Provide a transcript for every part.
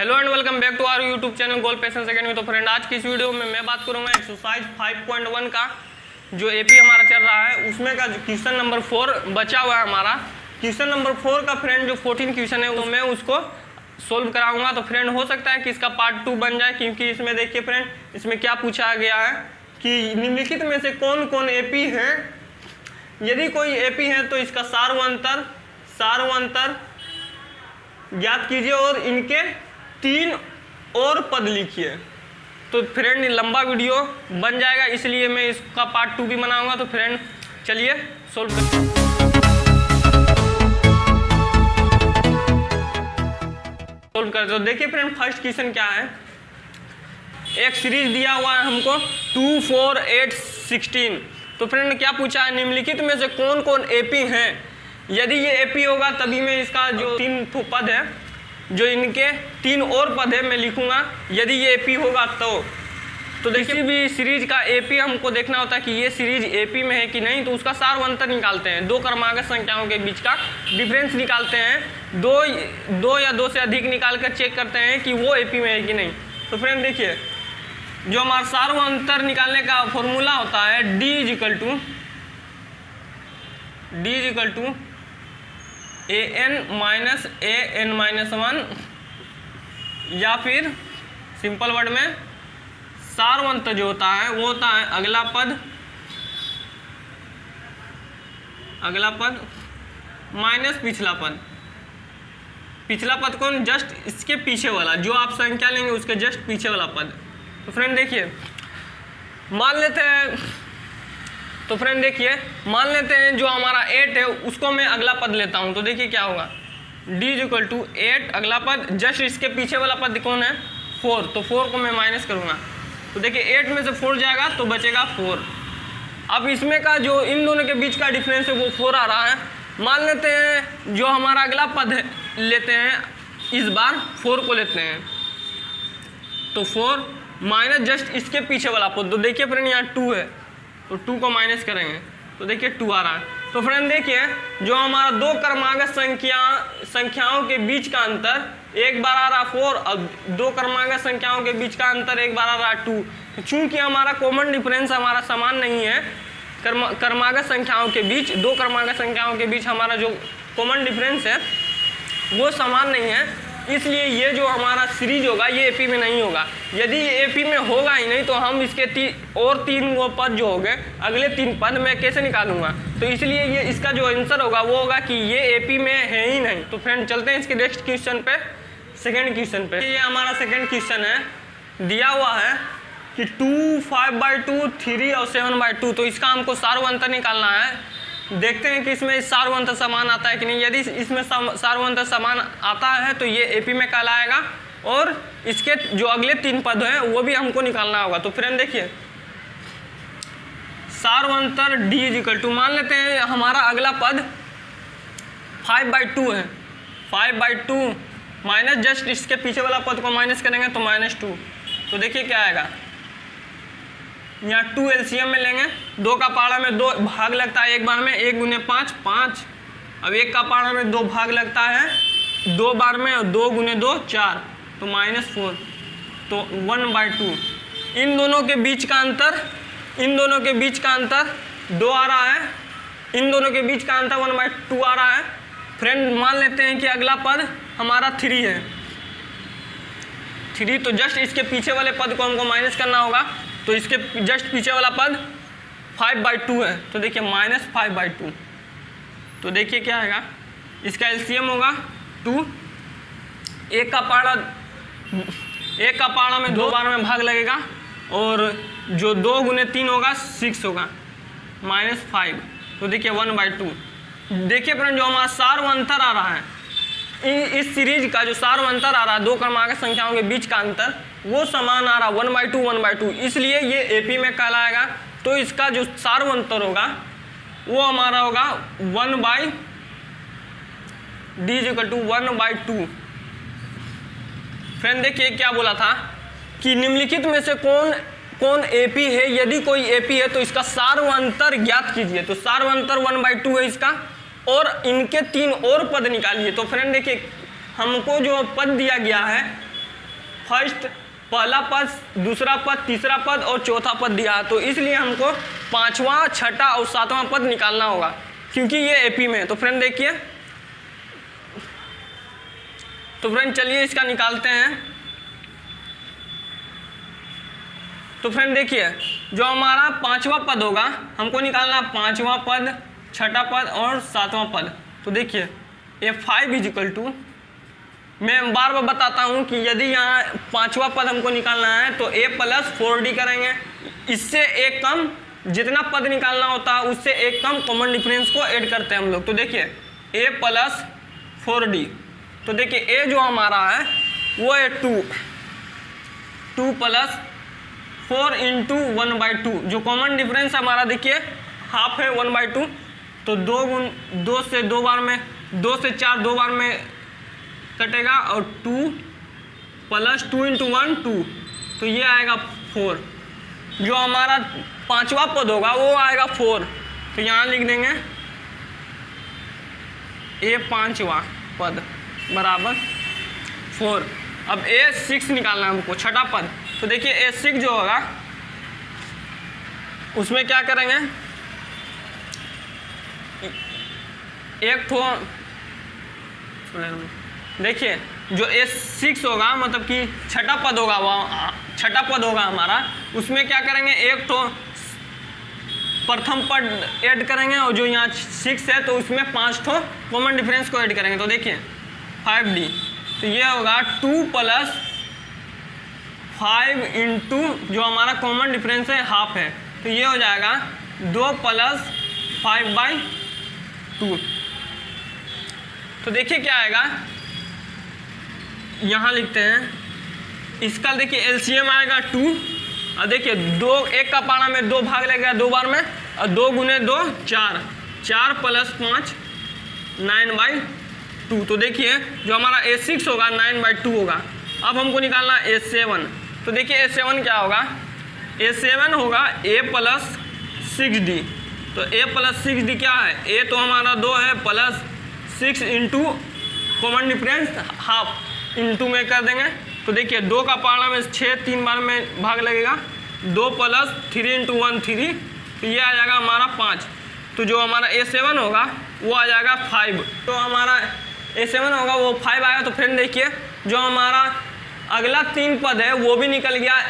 Hello and welcome back to our YouTube channel Goal Patience Academy. तो friend, आज की इस वीडियो में मैं बात करूंगा एक्सरसाइज 5.1 का जो एपी हमारा चल रहा है उसमें का क्वेश्चन नंबर 4 बचा हुआ है हमारा। क्वेश्चन नंबर 4 का फ्रेंड जो 14 क्वेश्चन है वो मैं उसको सोल्व कराऊंगा। तो फ्रेंड हो सकता है कि इसका पार्ट 2 बन जाए, क्योंकि इसमें देखिए फ्रेंड, इसमें क्या पूछा गया है कि निम्नलिखित में से कौन कौन एपी है। यदि कोई एपी है तो इसका सार्वंतर ज्ञात कीजिए और इनके 3 और पद लिखिए। तो फ्रेंड लंबा वीडियो बन जाएगा, इसलिए मैं इसका पार्ट 2 भी बनाऊंगा। तो फ्रेंड चलिए सोल्व करते। तो देखिए फ्रेंड, फर्स्ट क्वेश्चन क्या है। एक सीरीज दिया हुआ है हमको 2, 4, 8, 16। तो फ्रेंड क्या पूछा है, निम्नलिखित में से कौन कौन एपी हैं। यदि ये एपी होगा तभी मैं इसका जो 3 पद है, जो इनके 3 और पद है, मैं लिखूंगा। यदि ये एपी होगा तो देखिए भी सीरीज का एपी हमको देखना होता है कि ये सीरीज एपी में है कि नहीं। तो उसका सार्वंतर निकालते हैं, 2 क्रमागत संख्याओं के बीच का डिफरेंस निकालते हैं। दो या 2 से अधिक निकाल कर चेक करते हैं कि वो एपी में है कि नहीं। तो फ्रेंड देखिए, जो हमारा सार्वंतर निकालने का फॉर्मूला होता है D इक्वल टू an-an-1, या फिर सिंपल वर्ड में सार्वंतर जो होता है वो होता है अगला पद माइनस पिछला पद कौन, जस्ट इसके पीछे वाला, जो आप संख्या लेंगे उसके जस्ट पीछे वाला पद। तो फ्रेंड देखिए, मान लेते हैं जो हमारा 8 है उसको मैं अगला पद लेता हूं। तो देखिए क्या होगा, D इक्वल टू 8 अगला पद, जस्ट इसके पीछे वाला पद कौन है 4। तो 4 को मैं माइनस करूंगा। तो देखिए 8 में से 4 जाएगा तो बचेगा 4। अब इसमें का जो इन दोनों के बीच का डिफरेंस है वो 4 आ रहा है। मान लेते हैं जो हमारा अगला पद है लेते हैं, इस बार 4 को लेते हैं। तो 4 माइनस जस्ट इसके पीछे वाला पद। तो देखिए फ्रेंड यहाँ 2 है, तो 2 को माइनस करेंगे तो देखिए 2 आ रहा है। तो फ्रेंड देखिए, जो हमारा 2 क्रमागत संख्याओं के बीच का अंतर एक बार आ रहा 4 और 2 क्रमागत संख्याओं के बीच का अंतर एक बार आ रहा 2। तो चूंकि हमारा कॉमन डिफरेंस हमारा समान नहीं है, क्रमागत संख्याओं के बीच, 2 क्रमागत संख्याओं के बीच हमारा जो कॉमन डिफरेंस है वो समान नहीं है, इसलिए ये जो हमारा सीरीज होगा ये एपी में नहीं होगा। यदि ये एपी में होगा ही नहीं तो हम इसके 3 वो पद जो हो गए, अगले 3 पद मैं कैसे निकालूंगा। तो इसलिए ये इसका जो आंसर होगा वो होगा कि ये एपी में है ही नहीं। तो फ्रेंड चलते हैं इसके नेक्स्ट क्वेश्चन पे, सेकंड क्वेश्चन पे। ये हमारा सेकंड क्वेश्चन है, दिया हुआ है कि 2, 5/2, 3 और 7/2। तो इसका हमको सार्वंतर निकालना है। देखते हैं कि इसमें सार्वंतर समान आता है कि नहीं। यदि इसमें सार्वंतर समान आता है तो ये एपी में कहलाएगा, और इसके जो अगले 3 पद हैं वो भी हमको निकालना होगा। तो फ्रेंड देखिए, सार्वंतर D इक्वल टू, मान लेते हैं हमारा अगला पद 5/2 है। 5/2 माइनस जस्ट इसके पीछे वाला पद को माइनस करेंगे तो -2। तो देखिए क्या आएगा, यहाँ 2 एलसीएम में लेंगे। 2 का पारा में 2 भाग लगता है एक बार में, 1 गुने 5 5। अब 1 का पारा में 2 भाग लगता है 2 बार में, और 2 गुने 2 4, तो -4। तो 1/2। इन दोनों के बीच का अंतर 2 आ रहा है, इन दोनों के बीच का अंतर 1/2 आ रहा है। फ्रेंड मान लेते हैं कि अगला पद हमारा 3 है। 3 तो जस्ट इसके पीछे वाले पद को हमको माइनस करना होगा। तो इसके जस्ट पीछे वाला पद 5/2 है। तो देखिए -5/2। तो देखिए क्या आएगा, इसका एलसीएम होगा 2। 1 का पारा में 2 बार में भाग लगेगा, और जो 2 गुने 3 होगा 6 होगा, -5। तो देखिए 1/2। देखिए फ्रेंड, जो हमारा सार्वंतर आ रहा है, इस सीरीज का जो सार्वंतर आ रहा है, 2 क्रमागत संख्याओं के बीच का अंतर वो समान आ रहा 1/2, इसलिए ये एपी में कहलाएगा। तो इसका जो सार्वंतर होगा वो हमारा होगा 1/D इक्वल टू 1/2। फ्रेंड देखिए क्या बोला था कि निम्नलिखित में से कौन एपी है। यदि कोई एपी है तो इसका सार्वंतर ज्ञात कीजिए। तो सार्वंतर 1/2 है इसका, और इनके 3 और पद निकालिए। तो फ्रेंड देखिए, हमको जो पद दिया गया है फर्स्ट पहला पद, दूसरा पद, तीसरा पद और चौथा पद दिया है, तो इसलिए हमको पांचवा, छठा और सातवां पद निकालना होगा क्योंकि ये एपी में है। तो फ्रेंड देखिए, तो फ्रेंड चलिए इसका निकालते हैं। तो फ्रेंड देखिए, जो हमारा पांचवा पद होगा हमको निकालना पांचवा पद, छठा पद और सातवां पद। तो देखिए F5 इज इक्वल टू, मैं बार बार बताता हूँ कि यदि यहाँ पांचवा पद हमको निकालना है तो a प्लस 4d करेंगे, इससे एक कम जितना पद निकालना होता है उससे एक कम कॉमन डिफरेंस को ऐड करते हैं हम लोग। तो देखिए a प्लस 4d, तो देखिए a जो हमारा है वो है 2 प्लस 4 इंटू 1/2, जो कॉमन डिफरेंस हमारा देखिए हाफ है 1/2, तो 2 से 2 बार में, 2 से 4 2 बार में कटेगा और 2 प्लस 2 इंटू 1 2, तो ये आएगा 4। जो हमारा पांचवा पद होगा वो आएगा 4, तो यहाँ लिख देंगे a पांचवा पद बराबर 4। अब A6 निकालना है हमको, छठा पद। तो देखिए A6 जो होगा उसमें क्या करेंगे, एक तो देखिए जो A6 होगा मतलब कि छठा पद होगा, वह छठा पद होगा हमारा, उसमें क्या करेंगे एक तो प्रथम पद ऐड करेंगे और जो यहाँ 6 है तो उसमें 5 ठो कॉमन डिफरेंस को ऐड करेंगे। तो देखिए 5d, तो ये होगा 2 प्लस 5 इंटू जो हमारा कॉमन डिफरेंस है हाफ है, तो ये हो जाएगा 2 प्लस 5/2। तो देखिए क्या आएगा, यहाँ लिखते हैं इसका, देखिए एलसीएम आएगा 2, और देखिए 2 एक का पारा में 2 भाग लगेगा 2 बार में, और 2 गुने 2 4, 4 प्लस 5 9/2। तो देखिए जो हमारा A6 होगा 9/2 होगा। अब हमको निकालना A7, तो देखिए A7 क्या होगा, A7 होगा a प्लस 6d। तो a प्लस 6d क्या है, a तो हमारा 2 है plus 6 into common difference half into में कर देंगे। तो देखिए 2 का पारा में 6 3 बार में भाग लगेगा, 2 प्लस 3 इंटू 1 3, तो ये आ जाएगा हमारा 5। तो जो हमारा A7 होगा वो आ जाएगा 5, तो हमारा A7 होगा वो 5 आएगा। तो फ्रेंड देखिए जो हमारा अगला 3 पद है वो भी निकल गया,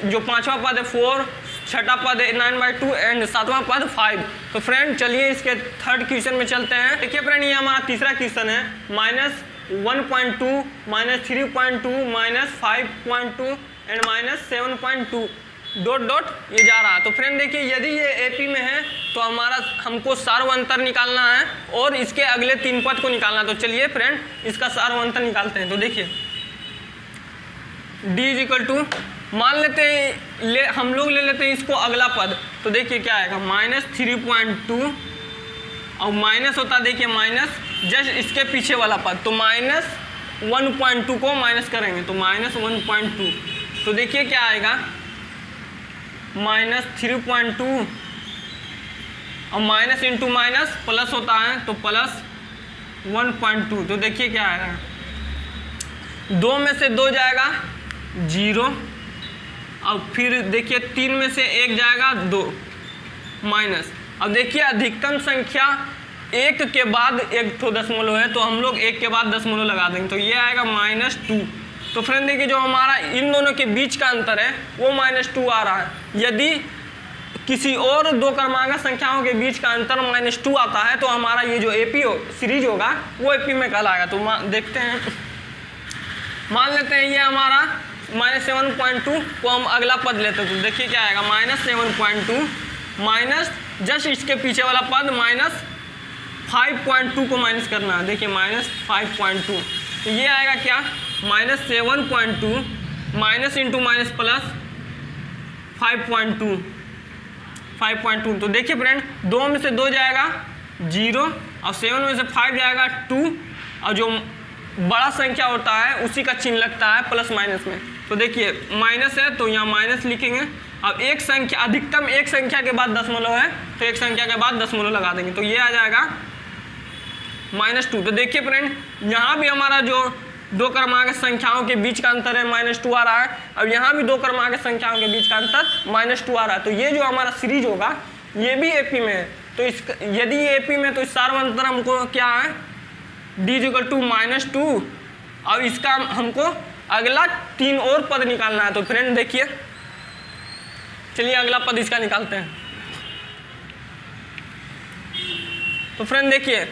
जो पांचवा पद है 4, छठा पद है 9/2 एंड सातवां पद 5। तो फ्रेंड चलिए इसके थर्ड क्वेश्चन में चलते हैं। देखिए फ्रेंड ये हमारा तीसरा क्वेश्चन है, -1.2, -3.2, -5.2 एंड -7.2 ... ये जा रहा है। तो फ्रेंड देखिए यदि ये एपी में है तो हमारा हमको सार्वअंतर निकालना है और इसके अगले 3 पद को निकालना है। तो चलिए फ्रेंड इसका सार्वअंतर निकालते हैं। तो देखिए d इज इक्वल टू, मान लेते हैं हम लोग ले लेते हैं इसको अगला पद। तो देखिए क्या आएगा, -3.2 और माइनस होता है, देखिए माइनस जस्ट इसके पीछे वाला पद, तो -1.2 को माइनस करेंगे तो -1.2। तो देखिए क्या आएगा, -3.2 और माइनस इंटू माइनस प्लस होता है तो +1.2। तो देखिए क्या आएगा, 2 में से 2 जाएगा 0, और फिर देखिए 3 में से 1 जाएगा 2 माइनस। अब देखिए अधिकतम संख्या 1 के बाद एक तो दशमलव है, तो हम लोग 1 के बाद दशमलव लगा देंगे, तो ये आएगा -2। तो फ्रेंड देखिए जो हमारा इन दोनों के बीच का अंतर है वो -2 आ रहा है। यदि किसी और 2 क्रमांक संख्याओं के बीच का अंतर -2 आता है तो हमारा ये जो एपी सीरीज होगा वो एपी में कहलाएगा। तो देखते हैं, मान लेते हैं ये हमारा -7.2 को हम अगला पद लेते हैं। तो देखिए क्या आएगा, -7.2 माइनस जस्ट इसके पीछे वाला पद -5.2 को माइनस करना है। देखिए -5.2, तो ये आएगा क्या, -7.2 माइनस इंटू माइनस प्लस 5.2। तो देखिए फ्रेंड 2 में से 2 जाएगा 0 और 7 में से 5 जाएगा 2, और जो बड़ा संख्या होता है उसी का चिन्ह लगता है प्लस माइनस में। तो देखिए माइनस है तो यहाँ माइनस लिखेंगे। अब एक संख्या, अधिकतम एक संख्या के बाद दशमलव है तो एक संख्या के बाद दशमलव लगा देंगे, तो ये आ जाएगा -2। तो देखिए फ्रेंड यहाँ भी हमारा जो दो क्रमांक संख्याओं के बीच का अंतर है -2 आ रहा है। अब यहाँ भी दो क्रमांक संख्याओं के बीच का अंतर -2 आ रहा है। तो ये जो हमारा सीरीज होगा ये भी एपी में है। तो इस यदि ये एपी में तो इस सार्वंतर हमको क्या है d = -2। अब इसका हमको अगला 3 और पद निकालना है। तो फ्रेंड देखिए, चलिए अगला पद इसका निकालते हैं। तो फ्रेंड देखिए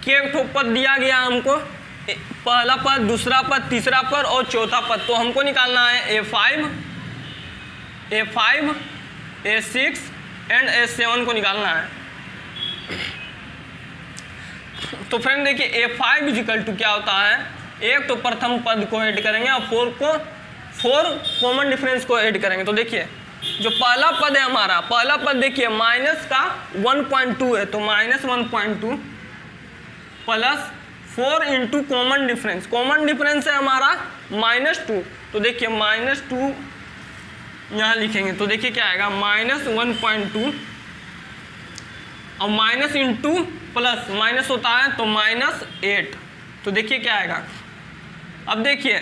के पद दिया गया हमको, पहला पद, दूसरा पद, तीसरा पद और चौथा पद। तो हमको निकालना है A5, A6 एंड A7 को निकालना है। तो फ्रेंड देखिए A5 = क्या होता है, एक तो प्रथम पद को ऐड करेंगे और 4 कॉमन डिफरेंस को ऐड करेंगे। तो देखिए जो पहला पद है हमारा, पहला पद देखिए माइनस का 1.2 है। तो -1.2 plus 4 into common difference, common difference है हमारा -2। तो देखिए -2 यहाँ लिखेंगे। तो देखिए क्या आएगा -1.2 और माइनस इंटू प्लस, माइनस होता है तो -8। तो देखिए क्या आएगा, अब देखिए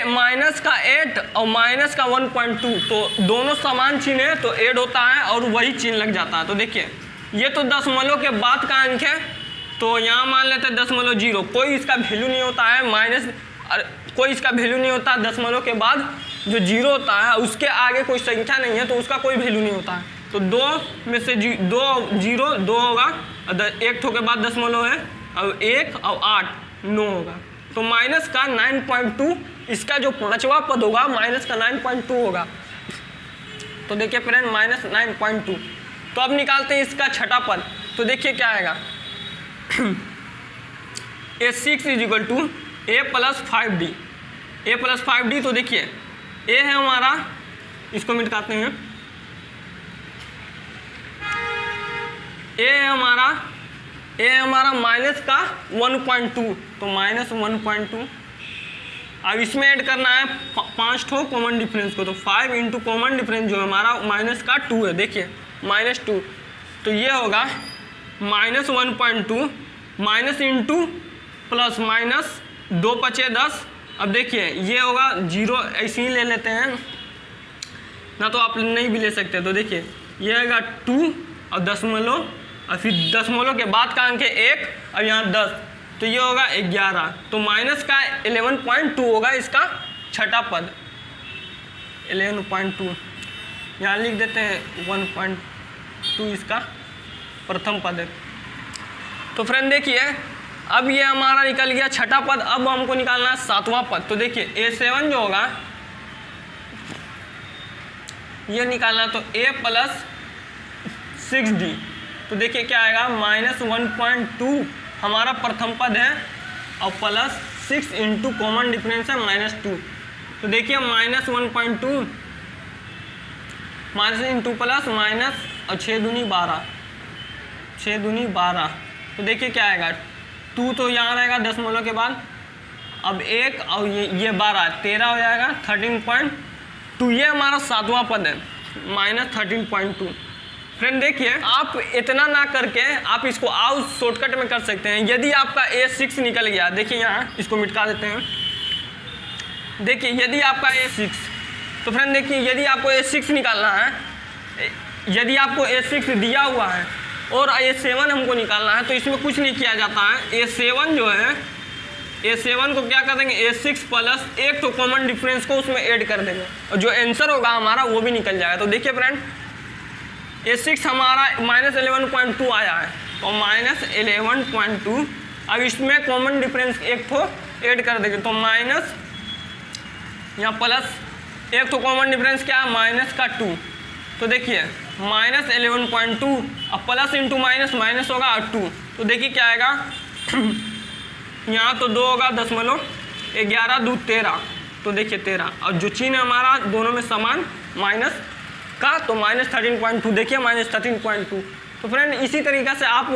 माइनस का 8 और माइनस का 1.2 तो दोनों समान चिन्ह है तो ऐड होता है और वही चिन्ह लग जाता है। तो देखिए ये तो दशमलव के बाद का अंक है, तो यहाँ मान लेते हैं 0.0, कोई इसका वैल्यू नहीं होता है, कोई इसका वैल्यू नहीं होता। दशमलव के बाद जो 0 होता है उसके आगे कोई संख्या नहीं है तो उसका कोई वैल्यू नहीं होता है। तो 2 में से 2 0 2 होगा, एक ठो के बाद दशमलव है और 1 और 8 9 होगा। तो माइनस का 9.2, इसका जो पांचवा पद होगा माइनस का 9.2 होगा। तो देखिए फ्रेंड -9.2। तो अब निकालते हैं इसका छठा पद। तो देखिए क्या आएगा A6 = A + 5D, A + 5D। तो देखिए A है हमारा, इसको मिटाते हैं, A है हमारा माइनस का 1.2, तो -1.2। अब इसमें ऐड करना है 5 ठो कॉमन डिफरेंस को। तो 5 इंटू कॉमन डिफरेंस जो हमारा माइनस का 2 है, देखिए -2, तो ये होगा -1.2 माइनस इंटू प्लस माइनस 2 × 5 = 10। अब देखिए ये होगा 0, ऐसे ही ले लेते हैं ना, तो आप नहीं भी ले सकते। तो देखिए ये आएगा 2 और दशमलव और फिर दशमलव के बाद का अंक है 1 और यहाँ 10, तो ये होगा 11। तो माइनस का 11.2 होगा इसका छठा पद, 11.2। यहाँ लिख देते हैं 1.2 इसका प्रथम पद है। तो फ्रेंड देखिए अब ये हमारा निकल गया छठा पद। अब हमको निकालना है सातवां पद। तो देखिए A7 जो होगा ये निकालना, तो A + 6D। तो देखिए क्या आएगा -1.2 हमारा प्रथम पद है और प्लस 6 इंटू कॉमन डिफरेंस है -2। तो देखिए -1.2 माइनस इंटू प्लस माइनस और 6 दूनी 12, 6 दूनी 12। तो देखिए क्या आएगा 2 तो यहाँ रहेगा दशमलव के बाद, अब 1 और ये 12 13 हो जाएगा 13.2। ये हमारा सातवां पद है -13.2। फ्रेंड देखिए आप इतना ना करके आप इसको आउट शॉर्टकट में कर सकते हैं। यदि आपका A6 निकल गया, देखिए यहाँ इसको मिटा देते हैं। देखिए यदि आपका A6, तो फ्रेंड देखिए यदि आपको A6 निकालना है, यदि आपको A6 दिया हुआ है और A7 हमको निकालना है, तो इसमें कुछ नहीं किया जाता है। A7 जो है, A7 को क्या कर देंगे A6 प्लस एक तो कॉमन डिफरेंस को उसमें ऐड कर देंगे और जो आंसर होगा हमारा वो भी निकल जाएगा। तो देखिए फ्रेंड A6 हमारा -11.2 आया है, तो -11.2। अब इसमें कॉमन डिफरेंस एक तो ऐड कर देंगे, तो माइनस यहाँ प्लस एक तो कॉमन डिफरेंस क्या है माइनस का 2। तो देखिए -11.2 अब प्लस इंटू माइनस, माइनस होगा और 2। तो देखिए क्या आएगा यहाँ तो 2 होगा दशमलव 11 2 13। तो देखिए 13 और जो चिन्ह हमारा दोनों में समान माइनस का, तो -13.2। देखिए -13.2। तो फ्रेंड इसी तरीक़ा से आप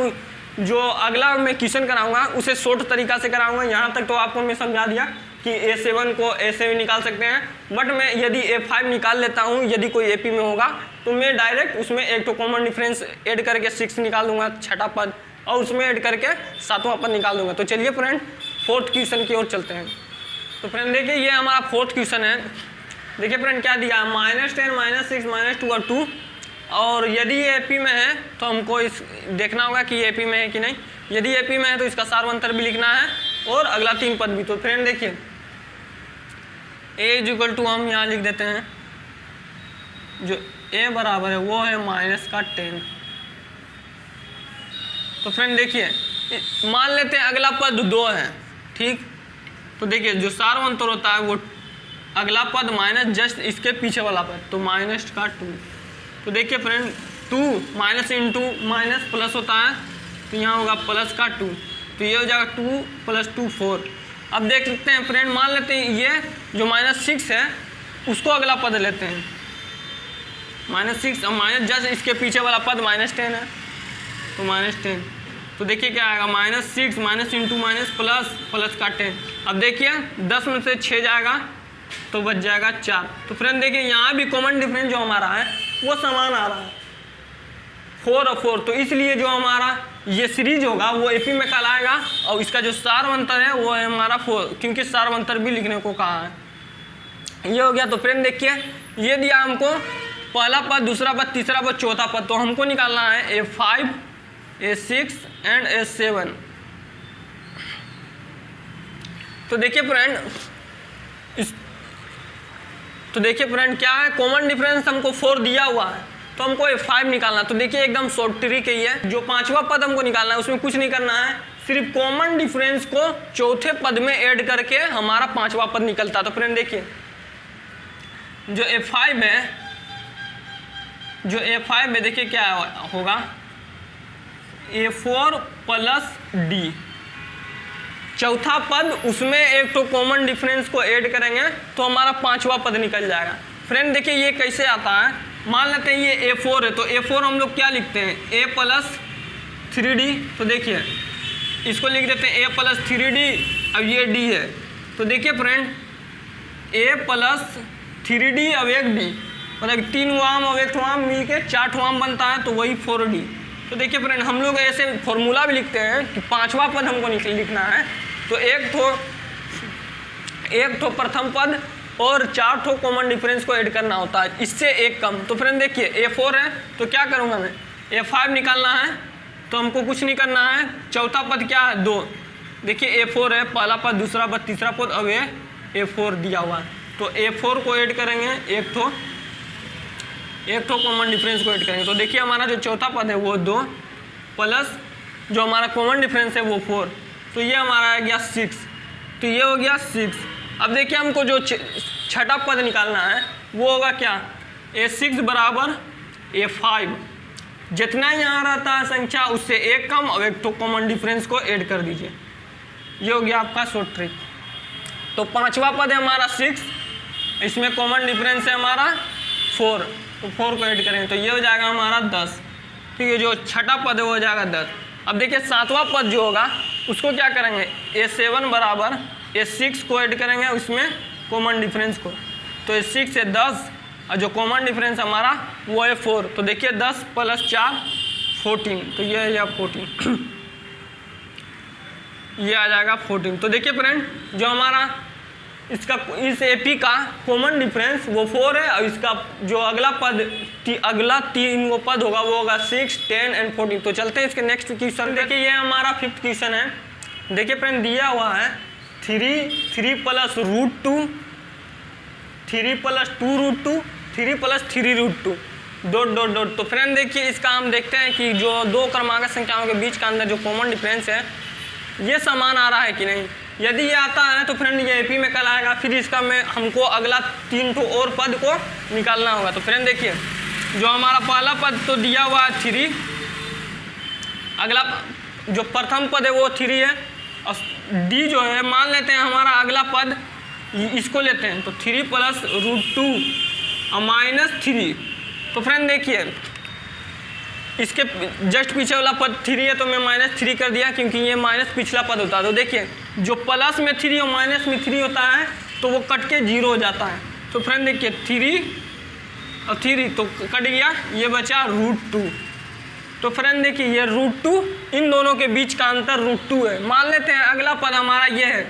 जो अगला मैं क्वेश्चन कराऊंगा उसे शॉर्ट तरीक़ा से कराऊंगा। यहाँ तक तो आपको मैं समझा दिया कि A7 को ऐसे भी निकाल सकते हैं, बट मैं यदि A5 निकाल लेता हूँ, यदि कोई AP में होगा तो मैं डायरेक्ट उसमें एक तो कॉमन डिफरेंस ऐड करके 6 निकाल दूंगा छठा पद और उसमें ऐड करके सातवां पद निकाल दूंगा। तो चलिए फ्रेंड फोर्थ क्वेश्चन की ओर चलते हैं। तो फ्रेंड देखिए ये हमारा फोर्थ क्वेश्चन है। देखिए फ्रेंड क्या दिया, -10 -6 -2 और 2, और यदि ये एपी में है तो हमको इस देखना होगा कि ये एपी में है कि नहीं। यदि एपी में है तो इसका सार्वंतर भी लिखना है और अगला 3 पद भी। तो फ्रेंड देखिए a = हम यहाँ लिख देते हैं, जो a बराबर है वो है -10। तो फ्रेंड देखिए मान लेते हैं अगला पद 2 है, ठीक। तो देखिए जो सार्वंतर होता है वो अगला पद माइनस जस्ट इसके पीछे वाला पद, तो -2। तो देखिए friend 2 minus into minus plus होता है, तो यहाँ होगा +2, तो ये हो जाएगा 2 + 2 4। अब देख सकते हैं फ्रेंड, मान लेते हैं ये जो -6 है उसको अगला पद लेते हैं, -6 और माइनस जस्ट इसके पीछे वाला पद -10 है, तो -10। तो देखिए क्या आएगा, -6 माइनस इंटू माइनस प्लस का 10। अब देखिए 10 में से 6 जाएगा तो बच जाएगा 4। तो फ्रेंड देखिए यहाँ भी कॉमन डिफरेंस जो हमारा है वो समान आ रहा है, 4 और 4। तो इसलिए जो हमारा ये सीरीज होगा वो एपी में कहलाएगा, और इसका जो सार्वंतर है वो है हमारा 4, क्योंकि सार्वंतर भी लिखने को कहा है। ये हो गया। तो फ्रेंड देखिए ये दिया हमको पहला पद, दूसरा पद, तीसरा पद, चौथा पद। तो हमको निकालना है A5 A6 एंड A7। तो देखिए फ्रेंड क्या है, कॉमन डिफरेंस हमको 4 दिया हुआ है, तो हमको A5 निकालना। तो देखिए एकदम शॉर्ट ट्रिक ही है, जो 5वां पद हमको निकालना है उसमें कुछ नहीं करना है, सिर्फ कॉमन डिफरेंस को चौथे पद में ऐड करके हमारा 5वां पद निकलता है। तो फ्रेंड देखिए जो A5 है, देखिए क्या होगा, A4 + D, चौथा पद उसमें एक तो कॉमन डिफरेंस को ऐड करेंगे तो हमारा 5वां पद निकल जाएगा। फ्रेंड देखिए ये कैसे आता है, मान लेते हैं ये A4 है, तो A4 हम लोग क्या लिखते हैं, A + 3D। तो देखिए इसको लिख देते हैं A + 3D, अब ये D है। तो देखिए फ्रेंड A + 3D अब एक D, मतलब 3 वाम और 1 वाम मिल के 4 वाम बनता है, तो वही 4D। तो देखिए फ्रेंड हम लोग ऐसे फॉर्मूला भी लिखते हैं कि 5वां पद हमको लिखना है, तो एक ठो प्रथम पद और 4 ठो कॉमन डिफरेंस को ऐड करना होता है, इससे एक कम। तो फ्रेंड देखिए A4 है तो क्या करूँगा मैं, A5 निकालना है, तो हमको कुछ नहीं करना है। चौथा पद क्या है, 2। देखिए A4 है, पहला पद, दूसरा पद, तीसरा पद, अब ये A4 दिया हुआ है, तो A4 को ऐड करेंगे, एक ठो कॉमन डिफरेंस को ऐड करेंगे। तो देखिए हमारा जो चौथा पद है वो 2 प्लस जो हमारा कॉमन डिफरेंस है वो 4, तो ये हमारा आ गया 6। तो ये हो गया 6। अब देखिए हमको जो छठा पद निकालना है वो होगा क्या, A6 = A5। जितना यहाँ रहता है संख्या उससे एक कम और एक तो कॉमन डिफरेंस को ऐड कर दीजिए। ये हो गया आपका शॉर्ट ट्रिक। तो 5वां पद है हमारा 6, इसमें कॉमन डिफरेंस है हमारा 4, तो 4 को ऐड करेंगे तो ये हो जाएगा हमारा 10। ठीक है, जो छठा पद है वो हो जाएगा 10। अब देखिए 7वां पद जो होगा उसको क्या करेंगे, A7 = A6 को ऐड करेंगे उसमें कॉमन डिफरेंस को, तो A6 से 10 और जो कॉमन डिफरेंस हमारा वो है 4। तो देखिए 10 + 4 14, तो ये है 14 ये आ जाएगा 14। तो देखिए फ्रेंड जो हमारा इस एपी का कॉमन डिफरेंस वो 4 है, और इसका जो अगला 3 पद होगा वो होगा 6, 10 एंड 14। तो चलते हैं इसके नेक्स्ट क्वेश्चन। देखिए ये हमारा 5th क्वेश्चन है। देखिए फ्रेंड दिया हुआ है 3 + √2, 3 + 2√2, 3 + 3√2 ... तो फ्रेंड देखिए इसका हम देखते हैं कि जो दो क्रमांक संख्याओं के बीच का अंदर जो कॉमन डिफरेंस है ये समान आ रहा है कि नहीं। यदि ये आता है तो फ्रेंड ये एपी में कहलाएगा, फिर इसका में हमको अगला 3 ठो और पद को निकालना होगा। तो फ्रेंड देखिए जो हमारा पहला पद तो दिया हुआ है 3, अगला जो प्रथम पद है वो 3 है, और डी जो है मान लेते हैं हमारा अगला पद इसको लेते हैं, तो 3 + √2 और -3। तो फ्रेंड देखिए इसके जस्ट पीछे वाला पद 3 है तो मैं -3 कर दिया, क्योंकि ये माइनस पिछला पद होता है। तो देखिए जो प्लस में 3 और माइनस में 3 होता है तो वो कट के 0 हो जाता है। तो फ्रेंड देखिए 3 और 3 तो कट गया, ये बचा √2। तो फ्रेंड देखिए ये √2 इन दोनों के बीच का अंतर √2 है। मान लेते हैं अगला पद हमारा ये है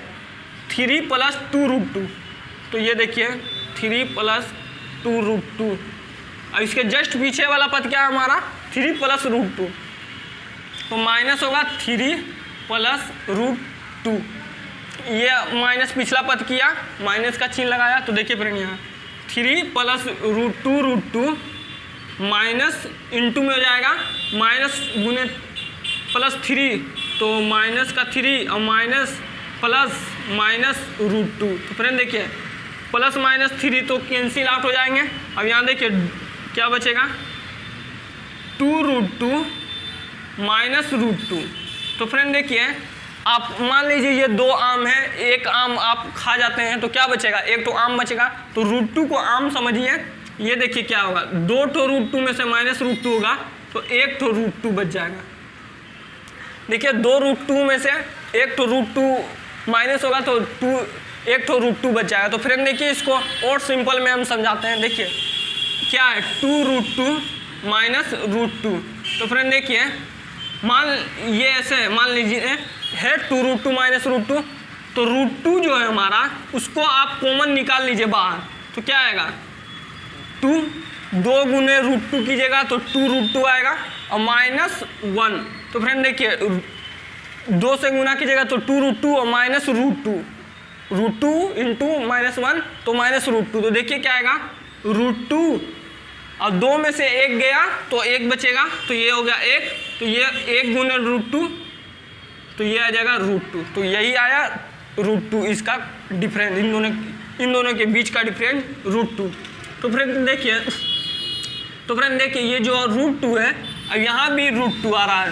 3 + 2√2, तो ये देखिए 3 + 2√2। अब इसके जस्ट पीछे वाला पद क्या है हमारा 3 + √2, तो माइनस होगा 3 + √2। ये माइनस पिछला पद किया, माइनस का चिन्ह लगाया, तो देखिए फ्रेंड यहाँ 3 + √2 माइनस इंटू में हो जाएगा माइनस गुने +3, तो माइनस का 3 और माइनस प्लस माइनस √2। तो फ्रेंड देखिए प्लस माइनस 3 तो कैंसिल आउट हो जाएंगे। अब यहाँ देखिए क्या बचेगा 2√2 माइनस √2। तो फ्रेंड देखिए आप मान लीजिए ये 2 आम है, एक आम आप खा जाते हैं तो क्या बचेगा, एक तो आम बचेगा, तो √2 को आम समझिए। ये देखिए क्या होगा 2 तो √2 में से माइनस √2 होगा, तो 1 तो √2 बच जाएगा। देखिए 2 √2 में से 1 तो √2 माइनस होगा, तो 1 तो √2 बच जाएगा। तो फ्रेंड देखिए इसको और सिंपल में हम समझाते हैं। देखिए क्या है 2√2 माइनस √2। तो फ्रेंड देखिए मान ये ऐसे मान लीजिए है 2√2 माइनस √2, तो √2 जो है हमारा उसको आप कॉमन निकाल लीजिए बाहर, तो क्या आएगा 2 गुने √2 कीजिएगा तो 2√2 आएगा और -1। तो फ्रेंड देखिए 2 से गुना कीजिएगा तो 2√2 और माइनस √2, √2 इंटू -1 तो -√2। तो देखिए क्या आएगा √2 और 2 में से 1 गया तो 1 बचेगा, तो ये हो गया 1, तो ये 1 गुने √2 तो ये आ जाएगा √2। तो यही आया √2 इसका डिफरेंस, इन दोनों के बीच का डिफरेंस √2। तो फ्रेंड देखिए ये जो √2 है, अब यहाँ भी √2 आ रहा है।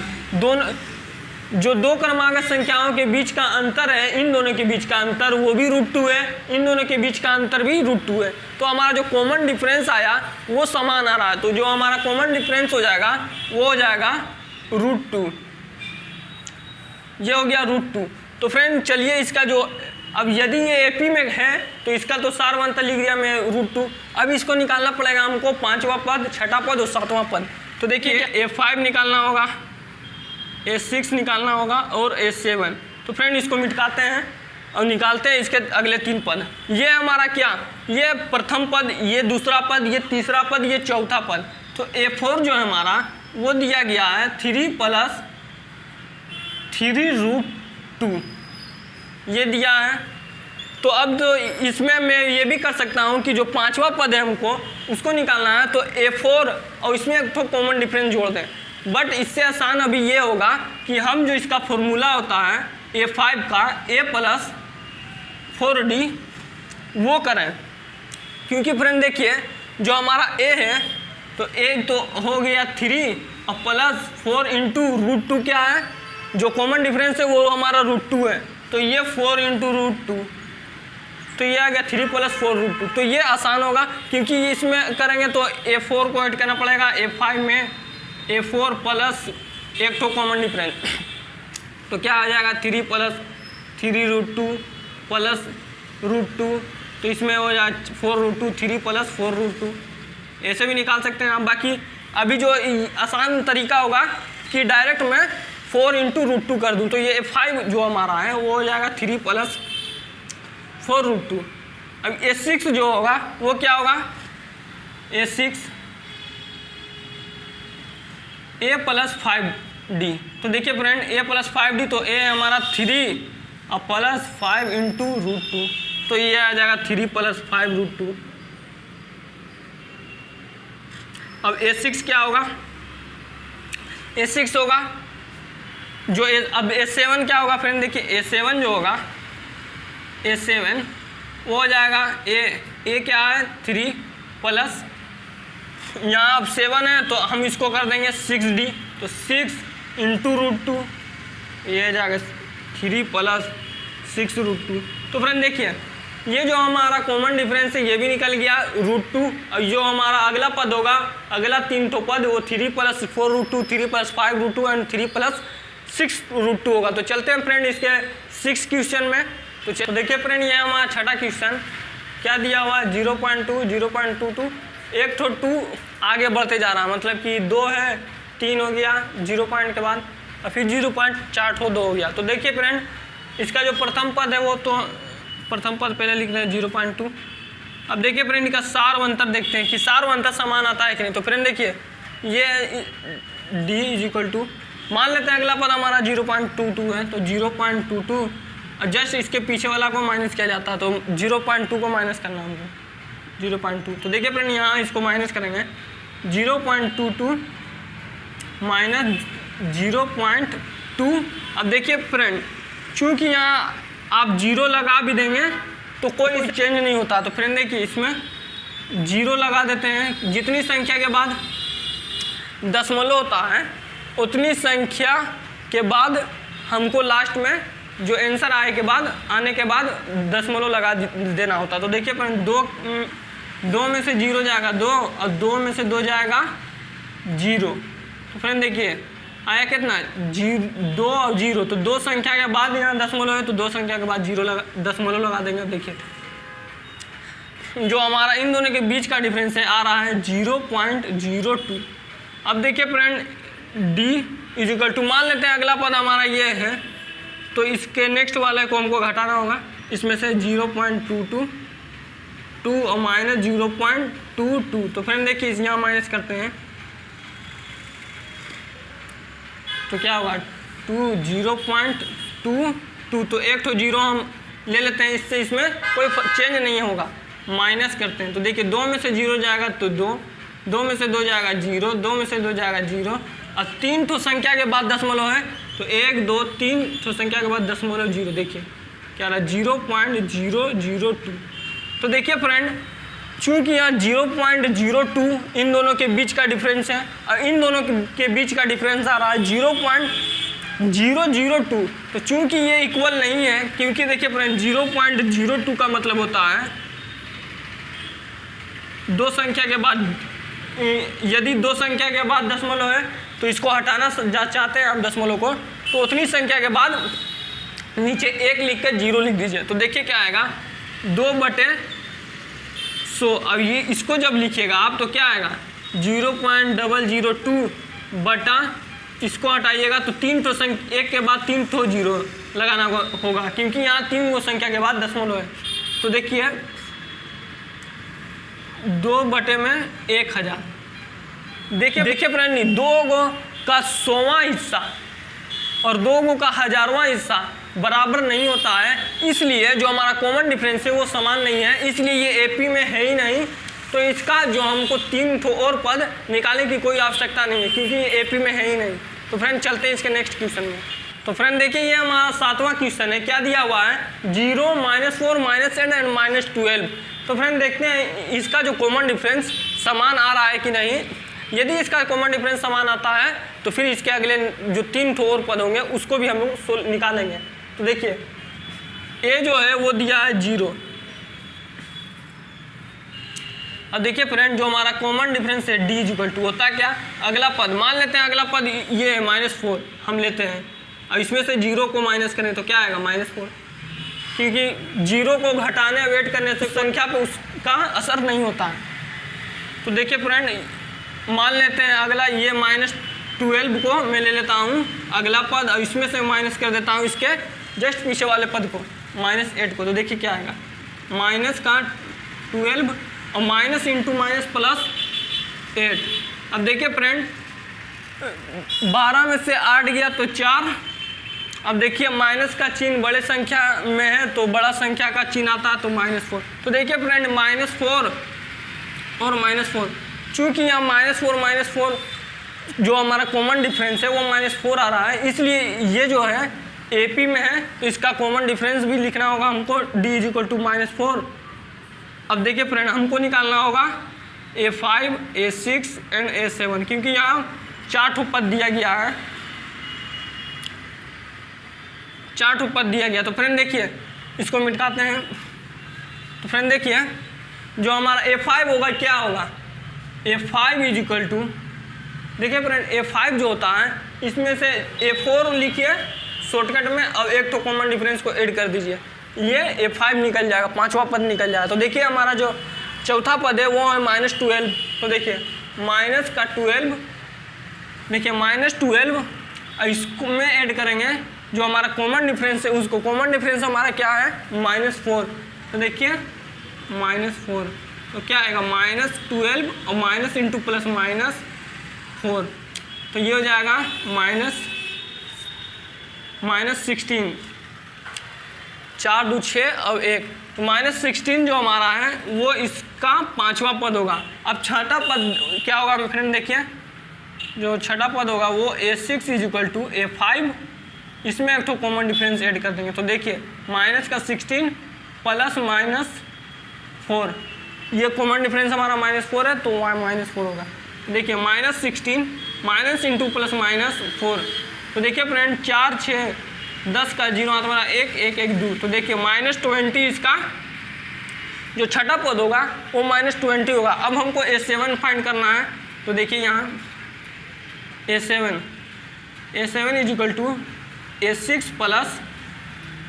जो 2 क्रमांक संख्याओं के बीच का अंतर है, इन दोनों के बीच का अंतर वो भी √2 है, इन दोनों के बीच का अंतर भी √2 है। तो हमारा जो कॉमन डिफरेंस आया वो समान आ रहा है, तो जो हमारा कॉमन डिफरेंस हो जाएगा वो हो जाएगा √2। ये हो गया √2। तो फ्रेंड चलिए इसका जो अब यदि ये AP में है तो इसका तो सार अंतर लिख दिया मैं √2। अब इसको निकालना पड़ेगा हमको 5वां पद, 6ठा पद और 7वां पद। तो देखिए A5 निकालना होगा, A6 निकालना होगा और A7। तो फ्रेंड इसको मिटाते हैं और निकालते हैं इसके अगले 3 पद। ये हमारा क्या, ये प्रथम पद, ये दूसरा पद, ये तीसरा पद, ये चौथा पद। तो A4 जो है हमारा वो दिया गया है 3 + 3√2 ये दिया है। तो अब तो इसमें मैं ये भी कर सकता हूँ कि जो 5वां पद है हमको उसको निकालना है, तो A4 और इसमें एक तो कॉमन डिफरेंस जोड़ दें। बट इससे आसान अभी ये होगा कि हम जो इसका फॉर्मूला होता है A5 का A + 4D वो करें, क्योंकि फ्रेंड देखिए जो हमारा A है तो A तो हो गया 3 और +4 इंटू √2 क्या है, जो कॉमन डिफरेंस है वो हमारा √2 है, तो ये 4 इंटू √2 तो ये आ गया 3 + 4√2। तो ये आसान होगा क्योंकि इसमें करेंगे तो A4 को ऐड करना पड़ेगा A5 में, A4 प्लस एक तो कॉमन डिफरेंस, तो क्या आ जाएगा 3 + 3√2 प्लस √2, तो इसमें हो जाए 4√2, 3 + 4√2। ऐसे भी निकाल सकते हैं आप। बाकी अभी जो आसान तरीका होगा कि डायरेक्ट मैं 4 इंटू √2 कर दूं, तो ये 5 जो हमारा है वो हो जाएगा 3 + 4√2। अब A6 जो होगा वो क्या होगा, A6 A + 5D। तो देखिए फ्रेंड A + 5D, तो A हमारा 3 और +5 इंटू √2, तो ये आ जाएगा 3 + 5√2। अब A6 क्या होगा, A6 होगा जो अब A7 क्या होगा फ्रेंड, देखिए A7 जो होगा A7 वो हो जाएगा A क्या है 3 प्लस यहाँ अब 7 है तो हम इसको कर देंगे 6D, तो 6 इंटू √2 ये हो जाएगा 3 + 6√2। तो फ्रेंड देखिए ये जो हमारा कॉमन डिफरेंस है ये भी निकल गया √2। और जो हमारा अगला पद होगा, अगला 3 तो पद वो 3 + 4√2, 3 + 5√2 एंड 3 + 6√2 होगा। तो चलते हैं फ्रेंड इसके 6 क्वेश्चन में। तो देखिए फ्रेंड ये हमारा 6ठा क्वेश्चन क्या दिया हुआ है 0.2, 0.22, एक तो 2 आगे बढ़ते जा रहा है, मतलब कि 2 है 3 हो गया 0 पॉइंट के बाद, और फिर 0.4 2 हो गया। तो देखिए फ्रेंड, इसका जो प्रथम पद है वो तो प्रथम पद पहले लिख रहे हैं 0.2। अब देखिए फ्रेंड, इनका सार व अंतर देखते हैं कि सार व अंतर समान आता है कि नहीं। तो फ्रेंड देखिए, ये d = मान लेते हैं अगला पद हमारा 0.22 है, तो 0.22 और जस्ट इसके पीछे वाला को माइनस किया जाता है, तो 0.2 को माइनस करना हमको 0.2। तो देखिए फ्रेंड, यहाँ इसको माइनस करेंगे 0.22 माइनस 0.2। अब देखिए फ्रेंड, चूँकि यहाँ आप 0 लगा भी देंगे तो कोई चेंज नहीं होता। तो फ्रेंड देखिए, इसमें 0 लगा देते हैं, जितनी संख्या के बाद दशमलव होता है उतनी संख्या के बाद हमको लास्ट में जो आंसर आने के बाद दशमलव लगा देना होता। तो देखिए फ्रेंड, 2 में से 0 जाएगा 2 और 2 में से 2 जाएगा 0। तो फ्रेंड देखिए आया कितना, 2 और 0। तो 2 संख्या के बाद यहाँ दशमलव है, तो 2 संख्या के बाद दशमलव लगा देंगे। देखिए जो हमारा इन दोनों के बीच का डिफरेंस है आ रहा है 0.02। अब देखिए फ्रेंड, d = मान लेते हैं अगला पद हमारा ये है, तो इसके नेक्स्ट वाले को हमको घटाना होगा। इसमें से 0.22 और माइनस 0.22। तो फ्रेंड देखिए, यहाँ माइनस करते हैं तो क्या होगा 0.22। तो एक तो 0 हम ले लेते हैं, इससे इसमें कोई चेंज नहीं होगा। माइनस करते हैं तो देखिए 2 में से 0 जाएगा तो 2 में से 2 जाएगा 0, 2 में से 2 जाएगा 0 और 3 तो संख्या के बाद दशमलव है, तो 1 2 3 तो संख्या के बाद दशमलव 0। देखिए क्या रहा 0.002। तो देखिए फ्रेंड, चूँकि यहाँ 0.02 इन दोनों के बीच का डिफरेंस है और इन दोनों के बीच का डिफरेंस आ रहा है 0.002। तो चूँकि ये इक्वल नहीं है, क्योंकि देखिए फ्रेंड 0.02 का मतलब होता है 2 संख्या के बाद, यदि 2 संख्या के बाद दशमलव है तो इसको हटाना चाहते हैं आप दशमलव को, तो उतनी संख्या के बाद नीचे 1 लिख कर 0 लिख दीजिए। तो देखिए क्या आएगा 2/100। अब ये इसको जब लिखिएगा आप तो क्या आएगा 0.002 बटा इसको हटाइएगा तो 3 तो संख्या, 1 के बाद 3 तो 0 लगाना होगा, क्योंकि यहाँ 3 वो संख्या के बाद दशमलव है। तो देखिए 2/1000। देखिए फ्रेंड, 2 का 100वां हिस्सा और 2 का 1000वां हिस्सा बराबर नहीं होता है, इसलिए जो हमारा कॉमन डिफरेंस है वो समान नहीं है, इसलिए ये एपी में है ही नहीं। तो इसका जो हमको 3 ठो और पद निकालने की कोई आवश्यकता नहीं है, क्योंकि ये एपी में है ही नहीं। तो फ्रेंड चलते हैं इसके नेक्स्ट क्वेश्चन में। तो फ्रेंड देखिए, ये हमारा 7वां क्वेश्चन है। क्या दिया हुआ है 0 -4 -8 एंड -12। तो फ्रेंड देखते हैं इसका जो कॉमन डिफरेंस समान आ रहा है कि नहीं। यदि इसका कॉमन डिफरेंस समान आता है तो फिर इसके अगले जो 3 ठो और पद होंगे उसको भी हम लोग निकालेंगे। तो देखिए ए जो है वो दिया है 0। अब देखिए फ्रेंड, जो हमारा कॉमन डिफरेंस है d = होता है क्या, अगला पद मान लेते हैं, अगला पद ये है -4 हम लेते हैं, और इसमें से 0 को माइनस करें तो क्या आएगा -4, क्योंकि 0 को घटाने वेट करने से संख्या पे उसका असर नहीं होता है। तो देखिए फ्रेंड, मान लेते हैं अगला ये -12 को मैं ले लेता हूँ अगला पद, और इसमें से माइनस कर देता हूँ इसके जस्ट पीछे वाले पद को -8 को। तो देखिए क्या आएगा -12 और माइनस इंटू माइनस +8। अब देखिए फ्रेंड, 12 में से 8 गया तो 4। अब देखिए माइनस का चिन्ह बड़े संख्या में है तो बड़ा संख्या का चिन्ह आता है तो -4। तो देखिए फ्रेंड, -4 और -4, चूँकि यहाँ -4 जो हमारा कॉमन डिफरेंस है वो -4 आ रहा है, इसलिए ये जो है एपी में है, तो इसका कॉमन डिफरेंस भी लिखना होगा हमको d = -4। अब देखिए फ्रेंड, हमको निकालना होगा A5 A6 एंड A7, क्योंकि यहाँ 4 ठो पद दिया गया है, 4 ठो पद दिया गया। तो फ्रेंड देखिए इसको मिटाते हैं। तो फ्रेंड देखिए जो हमारा A5 होगा क्या होगा, A5 = देखिए फ्रेंड, A5 जो होता है इसमें से A4 लिखिए शॉर्टकट में, अब एक तो कॉमन डिफरेंस को ऐड कर दीजिए, ये A5 निकल जाएगा, 5वां पद निकल जाएगा। तो देखिए हमारा जो चौथा पद है वो है -12। तो देखिए -12, देखिए -12 और इसको में ऐड करेंगे जो हमारा कॉमन डिफरेंस है उसको। कॉमन डिफरेंस हमारा क्या है -4, तो देखिए -4, तो क्या आएगा -12 और माइनस इंटू प्लस -4, तो ये हो जाएगा -16, 4 2 6 और 1, तो -16 जो हमारा है वो इसका 5वां पद होगा। अब छठा पद क्या होगा मेरे फ्रेंड, देखिए जो छठा पद होगा वो A6 = A5, इसमें एक तो कॉमन डिफरेंस ऐड कर देंगे, तो देखिए -16 प्लस -4, ये कॉमन डिफरेंस हमारा -4 है तो -4 होगा। देखिए -16 माइनस इंटू प्लस -4, तो देखिए फ्रेंड 4 6 10 का 0 हाथ हमारा 1 1 1 2, तो देखिए -20 इसका जो छठा पद होगा वो -20 होगा। अब हमको A7 फाइंड करना है, तो देखिए यहाँ A7 = A6 प्लस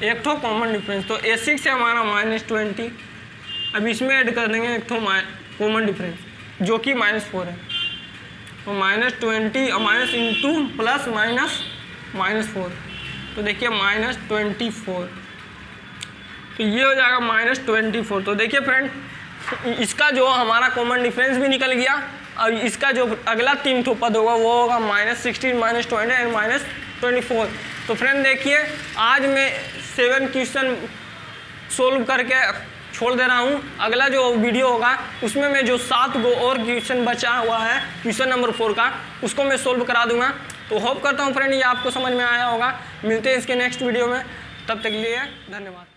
एक ठो कॉमन डिफरेंस, तो A6 है हमारा -20, अब इसमें ऐड कर देंगे एक ठो कॉमन डिफरेंस जो कि -4 है, तो -20 और माइनस इंटू प्लस -4, तो देखिए -24, तो ये हो जाएगा -24। तो देखिए फ्रेंड इसका जो हमारा कॉमन डिफरेंस भी निकल गया, और इसका जो अगला 3 ठो पद होगा वो होगा -16 -20 एंड -24। तो फ्रेंड देखिए आज मैं 7 क्वेश्चन सोल्व करके छोड़ दे रहा हूँ। अगला जो वीडियो होगा उसमें मैं जो 7 गो और क्वेश्चन बचा हुआ है क्वेश्चन नंबर 4 का, उसको मैं सोल्व करा दूंगा। तो होप करता हूँ फ्रेंड ये आपको समझ में आया होगा। मिलते हैं इसके नेक्स्ट वीडियो में, तब तक के लिए धन्यवाद।